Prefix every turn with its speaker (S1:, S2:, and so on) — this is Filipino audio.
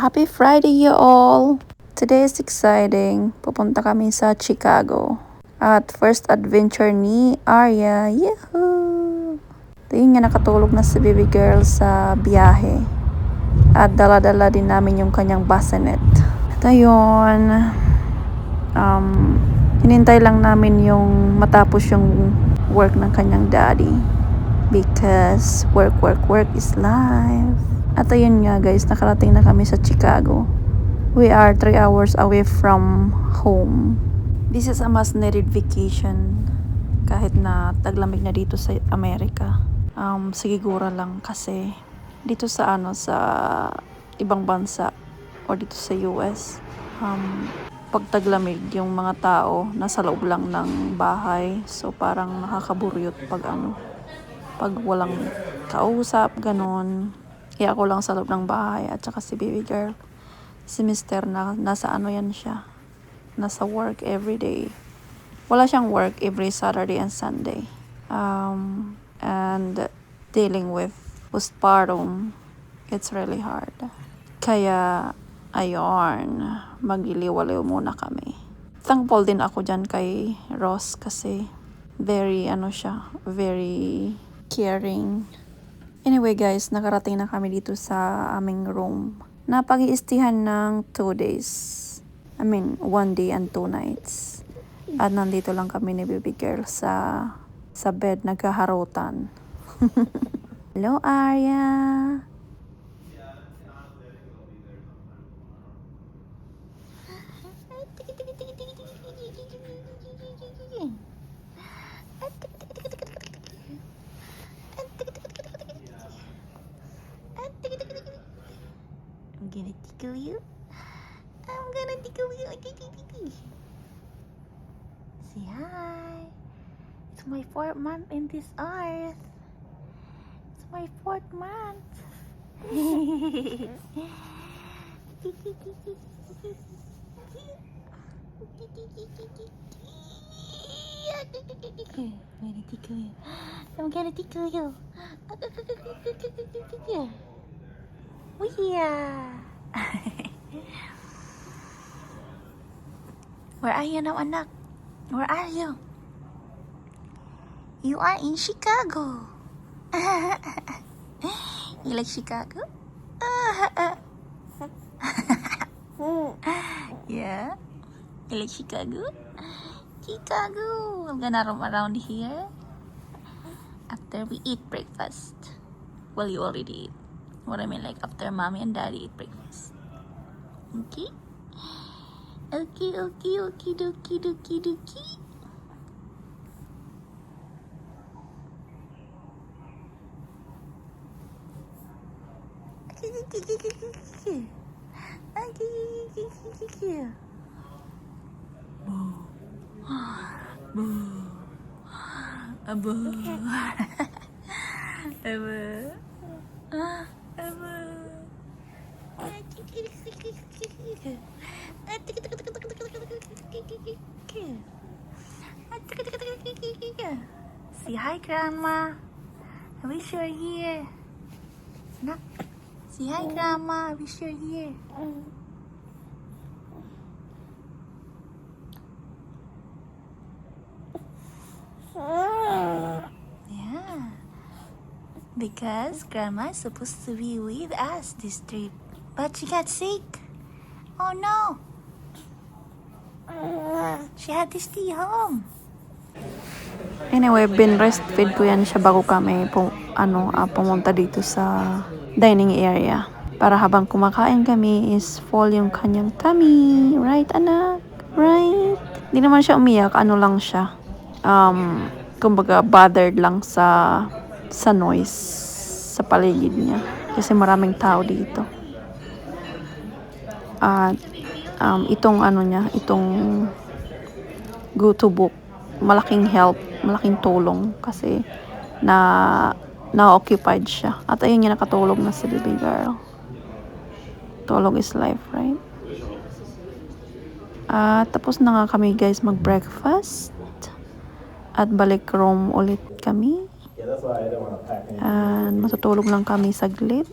S1: Happy Friday you all! Today is exciting. Pupunta kami sa Chicago. At first adventure ni Arya. Yahoo! Tingin nga nakatulog na si baby girl sa biyahe. At dala-dala din namin yung kanyang bassinet. At ayun, hinintay lang namin yung matapos yung work ng kanyang daddy. Because work is life. At ayun nga guys, nakarating na kami sa Chicago. We are 3 hours away from home. This is a much needed vacation. Kahit na taglamig na dito sa Amerika. Sigigura lang kasi dito sa sa ibang bansa or dito sa US, pag taglamig yung mga tao nasa loob lang ng bahay. So parang nakakaburyot pag walang kausap, ganon. Kaya ako lang sa loob ng bahay at saka si baby girl. Si mister nasa yan siya. Nasa work every day. Wala siyang work every Saturday and Sunday. And dealing with postpartum, it's really hard. Kaya, ayun, magiliwaliw muna kami. Thankful din ako dyan kay Ross kasi very, very caring. Anyway guys, nakarating na kami dito sa aming room. Napag-iistihan ng 2 days. 1 day and 2 nights. At nandito lang kami ni baby girl sa bed, nagkaharutan. Hello, Arya! I'm gonna tickle you. Say hi. It's my 4th month in this earth. It's my 4th month. I'm gonna tickle you. Oh yeah. Where are you now, anak? Where are you? You are in Chicago. You like Chicago? Yeah? You like Chicago? Chicago. I'm gonna roam around here after we eat breakfast. Well, you already eat. What I mean, like after mommy and daddy eat breakfast. Okay? Okay, dokie. Say hi, Grandma. I wish you're here. No? Say hi, Grandma. I wish you're here. Yeah. Because Grandma is supposed to be with us this trip. But she got sick. Oh no. She had to stay home. Anyway, breastfeed ko yan siya bago kami pumunta dito sa dining area. Para habang kumakain kami is full yung kanyang tummy. Right, anak? Right? Hindi naman siya umiyak. Lang siya. Kumbaga bothered lang sa noise sa paligid niya. Kasi maraming tao dito. At itong itong GoToBook, malaking help, malaking tulong kasi na-occupied siya. At ayun niya, nakatulog na si baby girl. Tulog is life, right? At tapos na nga kami guys mag-breakfast. At balik room ulit kami. And matutulog lang kami saglit.